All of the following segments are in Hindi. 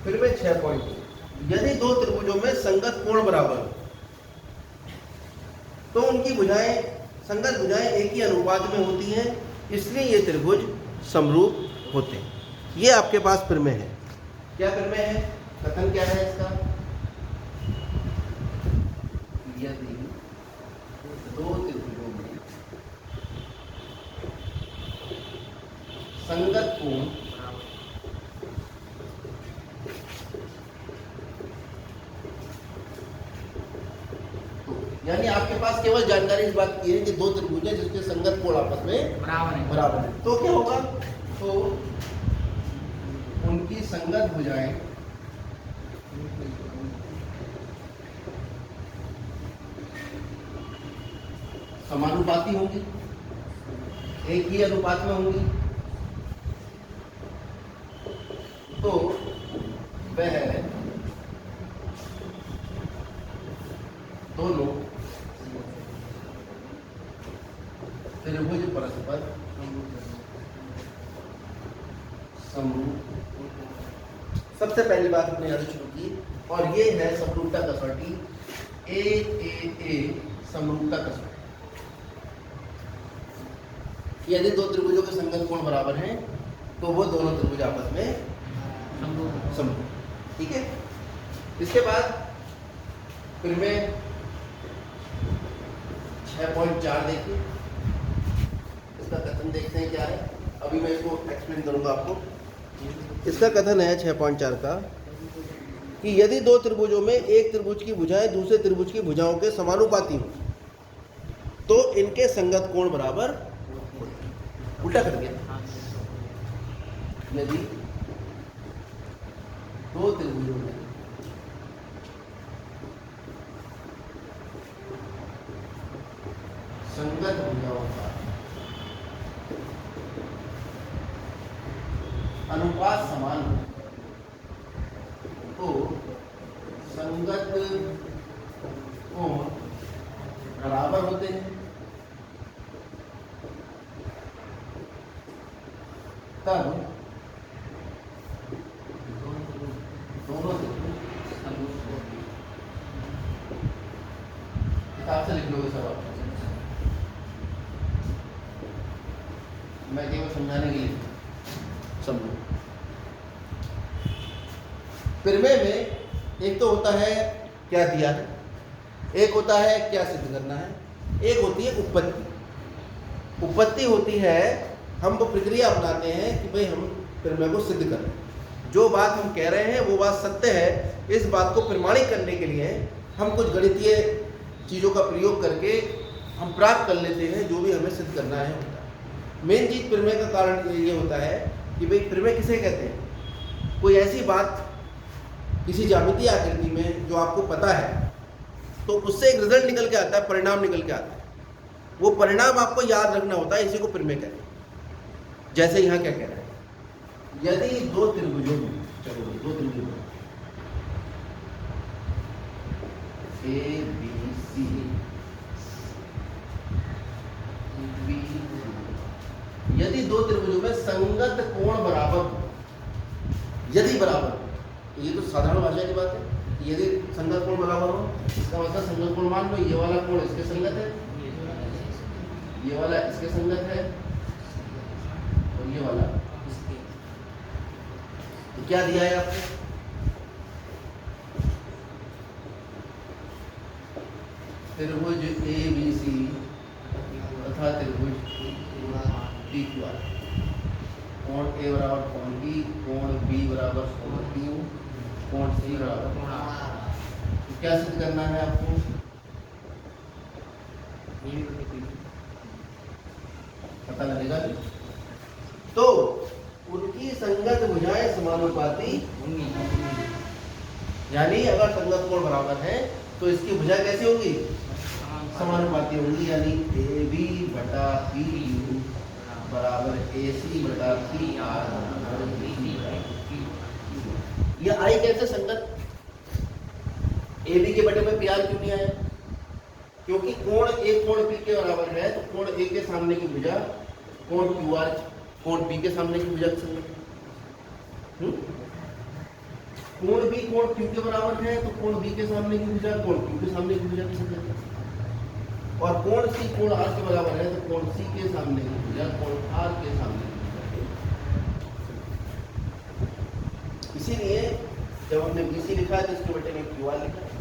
फिर में 6 पॉइंट। यदि दो त्रिभुजों में संगत कोण बराबर हो तो उनकी भुजाएं, संगत भुजाएं एक ही अनुपात में होती हैं, इसलिए ये त्रिभुज समरूप होते हैं। ये आपके पास फिर में है। क्या फिर में है? कथन क्या है इसका? यदि दो त्रिभुजों में संगत कोण यानी आपके पास केवल जानकारी इस बात की है कि दो त्रिभुज है जिसके संगत कोण आपस में बराबर है, तो क्या होगा? तो उनकी संगत भुजाएं समानुपाती होंगी, एक ही अनुपात में होंगी, तो वह दोनों त्रिभुज परस्पर समरूप। सबसे पहली बात हमने यहाँ से शुरू की, और ये है समरूपता कसौटी, ए समरूपता कसौटी। यदि दो त्रिभुजों के संगत कोण बराबर हैं तो वो दोनों त्रिभुज आपस में समरूप। ठीक है। इसके बाद फिर में 6.4 देखिए, इसका कथन देखते हैं क्या है। अभी मैं इसको एक्सप्लेन करूंगा आपको। इसका कथन है 6.4 का कि यदि दो त्रिभुजों में एक त्रिभुज की भुजाएं दूसरे त्रिभुज की भुजाओं के समानुपाती हो तो इनके संगत कोण बराबर होते हैं। उल्टा कर दिया। यदि दो त्रिभुजों में संगत भुजाओं का अनुपात समान हो तो संगत कोण बराबर होते हैं। तब दोनों किताब से लिख लोगे सब आप, मैं केवल समझाने के लिए समझो। फिरमे में एक तो होता है क्या दिया है, एक होता है क्या सिद्ध करना है, एक होती है उत्पत्ति। उत्पत्ति होती है हम वो प्रक्रिया अपनाते हैं कि भाई हम फिरमे को सिद्ध करें। जो बात हम कह रहे हैं वो बात सत्य है, इस बात को प्रमाणित करने के लिए हम कुछ गणितीय चीज़ों का प्रयोग करके हम प्राप्त कर लेते हैं जो भी हमें सिद्ध करना है होता है। मेन चीज़ प्रमेय का कारण ये होता है कि भाई प्रमेय किसे कहते हैं? कोई ऐसी बात किसी ज्यामितीय आकृति में जो आपको पता है तो उससे एक रिजल्ट निकल के आता है, परिणाम निकल के आता है। वो परिणाम आपको याद रखना होता है, इसी को प्रमेय कहते हैं। जैसे यहाँ क्या कह रहा है, यदि दो त्रिभुजों में, चलो दो त्रिभुजों में ए बी सी यदि दो त्रिभुजों में संगत कोण बराबर हो, यदि बराबर, ये तो साधारण भाषा की बात है। यदि संगत कोण बराबर हो इसका मतलब संगत कोण मान लो ये वाला कोण इसके संगत है, ये वाला इसके संगत है और ये वाला इसके। तो क्या दिया है आपको? त्रिभुज ए बी सी तथा त्रिभुज पी क्यू आर। कोण ए बराबर कोण बी, कोण बी बराबर कोण क्यू, कोण सी बराबर कोण आर। तो क्या सिद्ध करना है आपको? पता लगेगा। तो उनकी संगत भुजाएं समानुपाती होंगी, यानी अगर संगत कोण बराबर है तो इसकी भुजा कैसी होगी? समानुपाती होंगी, यानी ए बी बटा पी यू बराबर ए सी बटा पी आर बराबर बी सी बटा पी यू। ये आई कैसे संगत? ए बी के बटे में पी आर क्यों नहीं आया? क्योंकि कोण एक कोण पी के बराबर है तो कोण ए के सामने की भुजा कोण क्यू आर कोण पी के सामने की भुजा के संगत। कोण बी कोण क्यू के बराबर है तो कोण बी के सामने की भुजा कोण क्यू के सामने की भुजा किसे कहते हैं, और कोण सी कोण आर के बराबर है तो कोण सी के सामने की भुजा कोण आर के सामने की भुजा कहते हैं। इसीलिए जब हमने BC लिखा है तो इसके बेटे में QR लिखा है,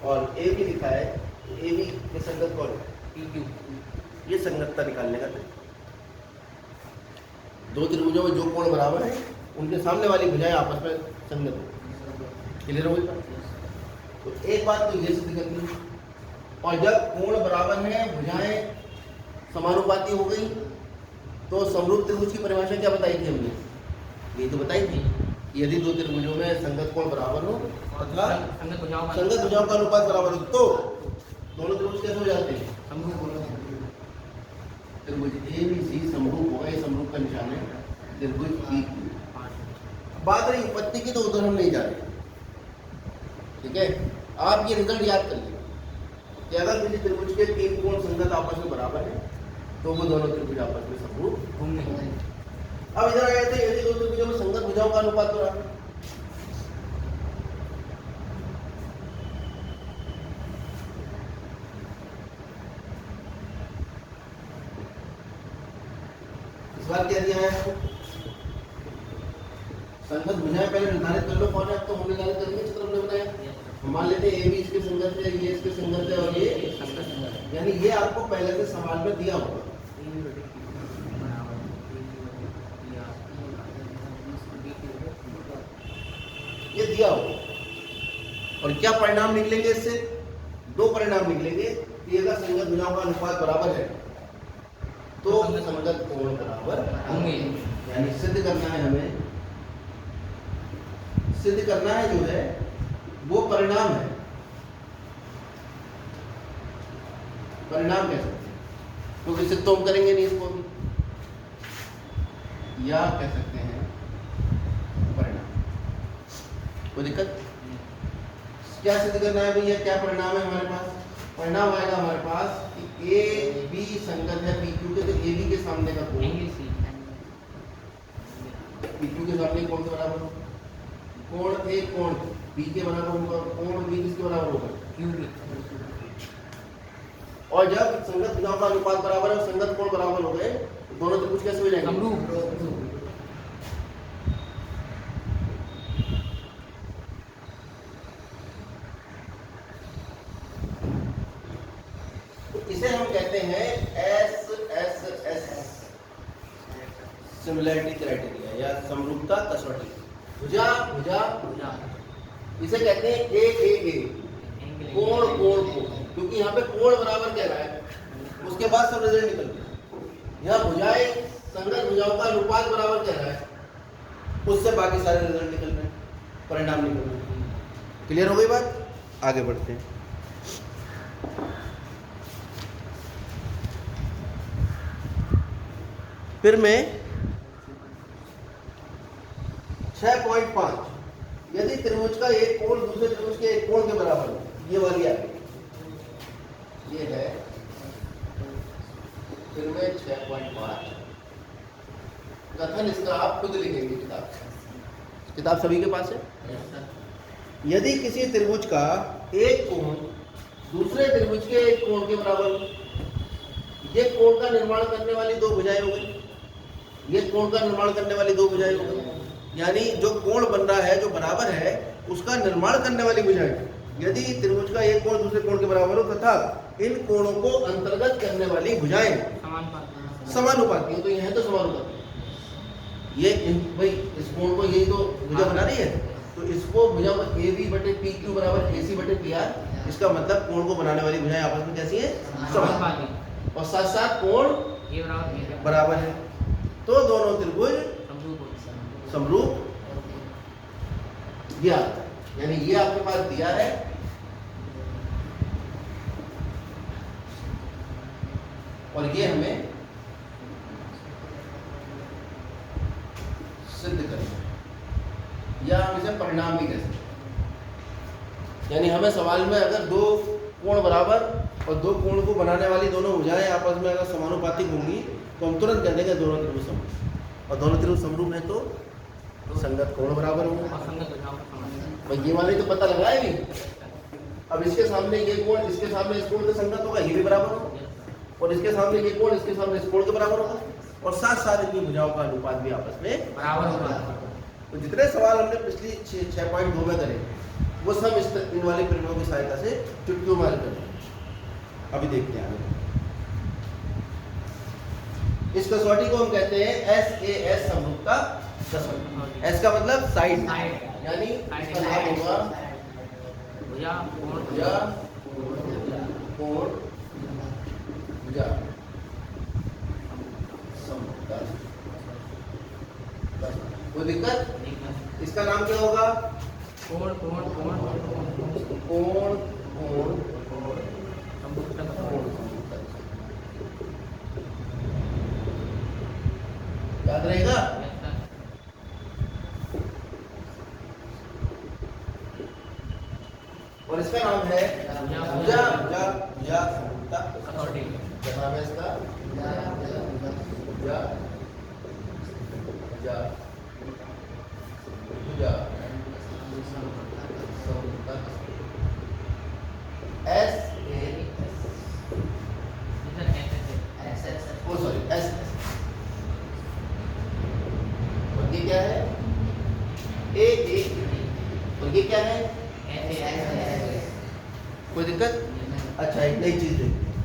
और AB लिखा है तो AB के संगत कौन है, PQ। ये संगतता निकालने का तरीका। दो त्रिभुजों में जो कोण बराबर है उनके सामने वाली भुजाएं आपस में संगत हो। क्लियर हो गई? तो एक बात तो ये सिद्ध करनी है, और जब कोण बराबर है भुजाएं समानुपाती हो गई तो समरूप त्रिभुज की परिभाषा क्या बताई थी हमने, ये तो बताई थी, यदि दो त्रिभुजों में संगत कोण बराबर हो तथा संगत भुजाओं का अनुपात बराबर हो तो दोनों त्रिभुज कैसे हो जाते हैं, त्रिभुज ABC समरूप होगा। ये समरूप का निशान है त्रिभुज PQ। बात रही उपपत्ति की तो उधर हम नहीं जा रहे, ठीक है। आप ये रिजल्ट याद कर लीजिए कि अगर किसी त्रिभुज के तीन कोण संगत आपस में बराबर है तो वो दोनों त्रिभुज आपस में समरूप होंगे। अब इधर आ जाते हैं, यदि दो त्रिभुजों में संगत भुजाओं का अनुपात बराबर है, इस बार क्या दिया है आपको, संगत भुजाएं पहले निर्धारित कर लो कौन है, तो हम निर्धारित करेंगे। चित्र हमने बताया, मान लेते हैं AB इसके संगत है, ये इसके संगत है और ये संगत है, यानी ये आपको पहले से सवाल में दिया होगा। ये दिया होगा, और क्या परिणाम निकलेंगे इससे, दो परिणाम निकलेंगे कि अगर संगत भुजाओं का अनुपात बराबर है तो संगत कोण बराबर होंगे। यानी सिद्ध करना है हमें, सिद्ध करना है जो है वो परिणाम है, परिणाम कह सकते हैं, क्योंकि सिद्ध तो हम करेंगे नहीं इसको भी, या कह सकते हैं परिणाम। कोई दिक्कत? क्या सिद्ध करना है भैया, क्या परिणाम है हमारे पास, परिणाम आएगा हमारे पास कि AB संगत है PQ के, तो AB के सामने का कोण PQ के सामने कोण के बराबर होगा, कोण A कोण B के बराबर होगा, कोण B किसके बराबर होगा, Q के। और जब संगत भुजाओं का अनुपात बराबर है और संगत कोण बराबर हो गए तो दोनों त्रिभुज कैसे हो जाएंगे, समरूप। इसे हम कहते हैं SSS, सिमिलैरिटी क्राइटेरिया या समरूपता कसौटी। भुजा भुजा भुजा, इसे कहते हैं AAA, कोण कोण कोण, क्योंकि यहाँ पे कोण बराबर कह रहा है, उसके बाद सब रिजल्ट निकल गया। यहाँ भुजाएं संगत भुजाओं का अनुपात बराबर कह रहा है, उससे बाकी सारे रिजल्ट निकल रहे हैं, परिणाम निकल रहे हैं। क्लियर हो गई बात? आगे बढ़ते हैं। फिर मैं 6.5, यदि त्रिभुज का एक कोण दूसरे त्रिभुज के एक कोण के बराबर हो, ये वाली आ गई, ये है। फिर मैं 6.5 कथन इसका आप खुद लिखेंगे किताब सभी के पास है। यदि किसी त्रिभुज का एक कोण दूसरे त्रिभुज के एक कोण के बराबर हो, ये कोण का निर्माण करने वाली दो भुजाएं हो गई, ये कोण का निर्माण करने वाली दो भुजाएं हो गई, यानी जो कोण बन रहा है जो बराबर है उसका निर्माण करने वाली भुजाएं, यदि त्रिभुज का एक कोण दूसरे कोण के बराबर हो तथा इन कोणों को अंतर्गत करने वाली भुजाएं समानुपाती, तो यह तो समानुपाती, ये भाई इस कोण को यही तो भुजा बना रही है, तो इसको भुजा AB बटे PQ बराबर AC बटे PR, इसका मतलब कोण को बनाने वाली भुजाएं आपस में कैसी है, समानुपाती, और साथ साथ कोण बराबर है, तो दोनों त्रिभुज समरूप दिया। यानी ये आपके पास दिया है, और ये हमें सिद्ध करना है, या हम इसे परिणाम भी कह सकते हैं। यानी हमें सवाल में अगर दो कोण बराबर और दो कोण को बनाने वाली दोनों भुजाएं आपस में अगर समानुपातिक होंगी तो हम तुरंत कह देंगे दोनों त्रिभुज समरूप, और दोनों त्रिभुज समरूप है तो संगत कोण बराबर होंगे। असंगत भुजाओं का समान। भाई ये वाले तो पता लगा है भी। अब इसके सामने ये कोण, इसके सामने इस कोण का संगत होगा, ये भी बराबर होगा। और इसके सामने ये कोण, इसके सामने इस कोण के बराबर होगा। और साथ साथ इनकी भुजाओं का अनुपात भी आपस में बराबर होगा। तो जितने सवाल हमने पिछली 6.2 में करे वो सब इन वाले परिणामों की सहायता से चुटकियों में हल कर रहे हैं। अभी देखते हैं आगे। इस कसौटी को हम कहते हैं SAS समरूपता कसौटी। एस का मतलब साइड, यानी इसका नाम होगा भुजा कोण भुजा कोण भुजा समरूपता। कोई दिक्कत? इसका नाम क्या होगा? कोण कोण कोण कोण कोण समरूपता का कोण। याद रहेगा? और इसका नाम है भुजा भुजा भुजा समरूपता कसौटी। क्या नाम है इसका? भुजा भुजा भुजा समरूपता। ओ सॉरी एस। और ये क्या है? ए। और ये क्या है? कोई दिक्कत? अच्छा, एक नई चीज देखते हैं।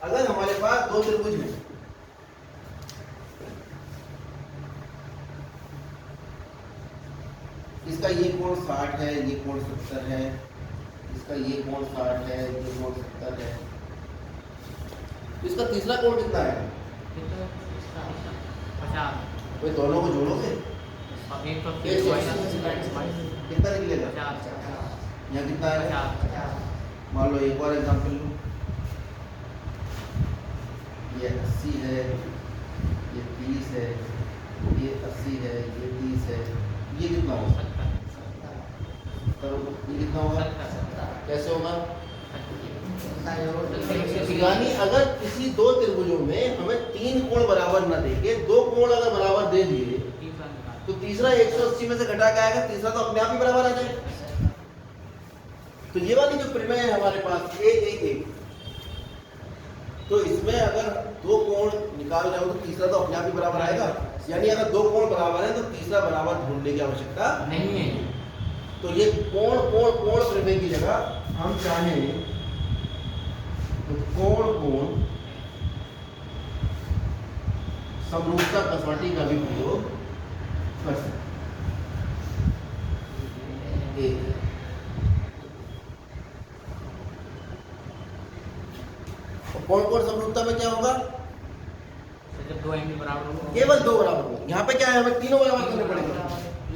अगर हमारे पास दो त्रिभुज हैं, इसका ये कोण 60 है, ये कोण 70 है, इसका ये कोण 60 है, ये कोण 70 है, तो इसका तीसरा कोण कितना है? 50। कोई दोनों को जोड़ोगे और एक तो कितना निकलेगा? 50। यहाँ कितना है? 50। मान लो एक और एग्जांपल लो। ये 80 है, ये 30 है, ये 80 है, ये 30 है, ये कितना होगा? 70। ये कितना होगा? कैसे होगा? यानी अगर किसी दो त्रिभुजों में हमें 3 कोण बराबर ना देके 2 कोण अगर बराबर दे दिए तो तीसरा 180 में से घटा के आएगा, तीसरा तो अपने आप ही बराबर आ जाएगा। तो ये वाली जो प्रमेय है हमारे पास A, तो इसमें अगर 2 कोण निकाल रहे हो तो तीसरा तो अपने आप ही बराबर आएगा। यानी अगर 2 कोण बराबर है तो तीसरा बराबर ढूंढने की आवश्यकता नहीं है। तो ये कोण कोण कोण प्रमेय की जगह हम चाहें तो कोण कोण समरूपता कसौटी का भी प्रयोग कर सकते हैं। कोण कोण समरूपता में क्या होगा? जब 2 एंगल बराबर हो, केवल 2 बराबर होंगे। यहाँ पे क्या है? हमें तीनों बराबर करने पड़ेंगे।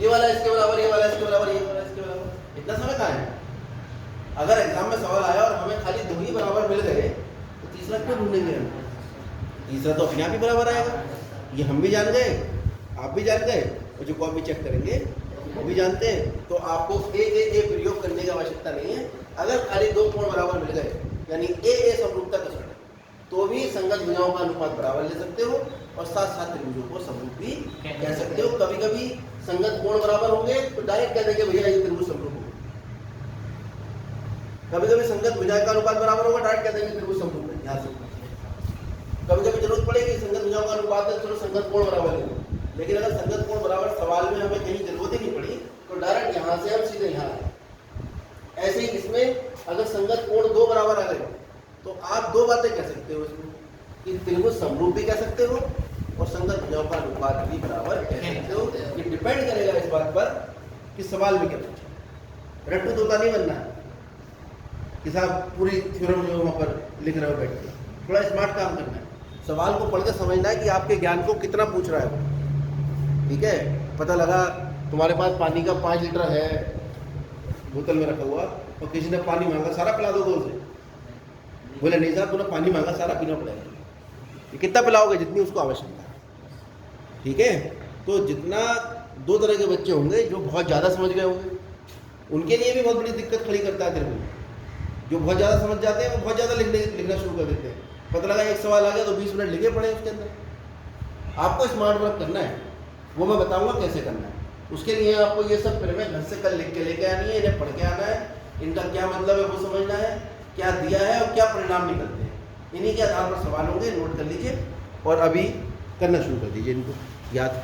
ये वाला इसके बराबर, ये वाला इसके बराबर, ये वाला इसके बराबर। इतना समय कहाँ है? अगर एग्जाम में सवाल आया और हमें खाली 2 ही बराबर मिल गए तो तीसरा क्यों ढूंढेंगे हम? तीसरा तो अपने आप ही बराबर आएगा। ये हम भी जान गए, आप भी जान गए, और जो कॉपी चेक करेंगे वो भी जानते हैं। तो आपको ए प्रयोग करने की आवश्यकता नहीं है। अगर खाली 2 कोण बराबर मिल गए यानी ए समरूपता कसौटी, तो भी संगत भुजाओं का अनुपात बराबर ले सकते हो और साथ साथ त्रिभुजों को समरूप भी कह सकते हो। कभी कभी संगत कोण बराबर होंगे तो डायरेक्ट कह देंगे भैया ये त्रिभुज समरूप होगा। कभी कभी संगत भुजाओं का अनुपात बराबर होगा, डायरेक्ट कह देंगे त्रिभुज समरूप है। यहाँ से कभी कभी जरूरत पड़ेगी संगत भुजाओं का अनुपात है, चलो संगत कोण बराबर है। लेकिन अगर संगत कोण बराबर सवाल में हमें कहीं जरूरत ही नहीं पड़ी तो डायरेक्ट यहाँ से हम सीधे यहाँ आए। ऐसे ही इसमें अगर संगत कोण 2 बराबर आ गए तो आप 2 बातें कह सकते हो इसमें, कि त्रिभुज समरूप भी कह सकते हो और संगत भुजाओं का अनुपात भी बराबर कह सकते हो। ये डिपेंड करेगा इस बात पर कि सवाल में क्या पूछा। रट्टू तोता नहीं बनना है कि साहब पूरी थ्योरम जो वहाँ पर लिख रहे हो बैठ के। थोड़ा स्मार्ट काम करना है, सवाल को पढ़कर समझना है कि आपके ज्ञान को कितना पूछ रहा है। ठीक है, पता लगा तुम्हारे पास पानी का 5 लीटर है बोतल में रखा हुआ और किसी ने पानी मांगा, सारा पिला दोगे उसे? बोले नहीं साहब तूने पानी मांगा, सारा पीना पड़ेगा। ये कितना पिलाओगे? जितनी उसको आवश्यकता है। ठीक है, तो जितना 2 तरह के बच्चे होंगे जो बहुत ज़्यादा समझ गए होंगे, उनके लिए भी बहुत बड़ी दिक्कत खड़ी करता है त्रिभुज। जो बहुत ज़्यादा समझ जाते हैं वो बहुत ज़्यादा लिखना शुरू कर देते हैं। पता लगा एक सवाल आ गया तो 20 मिनट लिखे पड़े उसके अंदर। आपको स्मार्ट वर्क करना है, वो मैं बताऊंगा कैसे करना है। उसके लिए आपको ये सब फिर घर से कल लिख के लेके आनी है, इन्हें पढ़ के आना है, इनका क्या मतलब है वो समझना है, क्या दिया है और क्या परिणाम निकलते हैं। इन्हीं के आधार पर सवाल होंगे, नोट कर लीजिए और अभी करना शुरू कर दीजिए इनको याद।